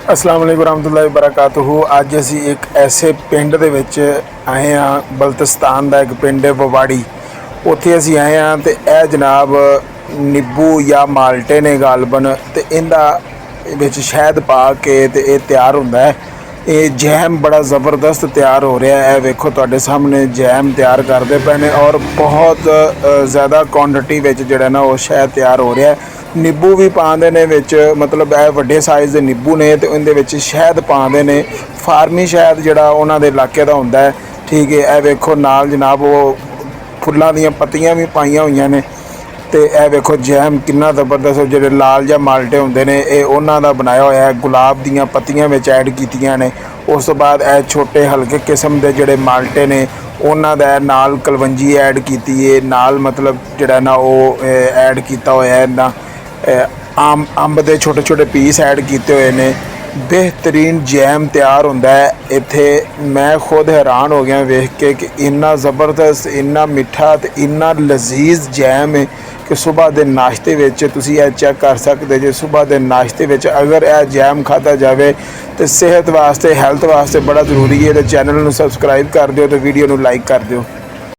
अस्सलाम वालेकुम रहमतुल्लाहि वबरकातुहू। अज असी एक ऐसे पिंड दे विच आए हाँ, बल्तिस्तान का एक पिंड है बवाड़ी। उत्थे असी आए हाँ तो यह जनाब नींबू या माल्टे ने गालबन तो इनका विच शहद पा के ते ये तैयार होंदा है। ये जैम बड़ा ज़बरदस्त तैयार हो रहा है। वेखो तुहाडे सामने जैम तैयार करते पे ने और बहुत ज़्यादा क्वांटिटी विच जिहड़ा ना वो शहद तैयार हो रहा है। नींबू भी पाते ने विच, मतलब यह वड्डे साइज़ के नींबू ने तो इहदे विच शहद पाते ने। फार्मी शहद जिहड़ा उन्हां दे इलाके दा हुंदा है, ठीक है। यह वेखो नाल जनाब वो फुल्लां दीयां पत्तियां भी पाईयां होईयां ने। तो यह वेखो जैम कितना ज़बरदस्त, जो लाल या माल्टे होंदे ने ये उन्हां दा बनाया होया है। गुलाब दीयां पत्तियां विच ऐड कीतियां ने। उस तो बाद यह छोटे हल्के किस्म के जिहड़े माल्टे ने उन्हां दा नाल कलवंजी ऐड कीती है, नाल मतलब जिहड़ा ना वो ऐड कीता होया है ना अंब के छोटे छोटे पीस ऐड किए हुए ने। बेहतरीन जैम तैयार होंदा है इत्थे। मैं खुद हैरान हो गया वेख के कि इन्ना ज़बरदस्त, इन्ना मिठा तो इन्ना लजीज जैम है कि सुबह के नाश्ते विच तुसीं यह चेक कर सकते जे। सुबह के नाश्ते विच अगर यह जैम खाधा जाए तो सेहत वास्ते, हैल्थ वास्ते बड़ा जरूरी है। तो चैनल नूं सबसक्राइब कर दिओ तो वीडियो नूं लाइक कर दिओ।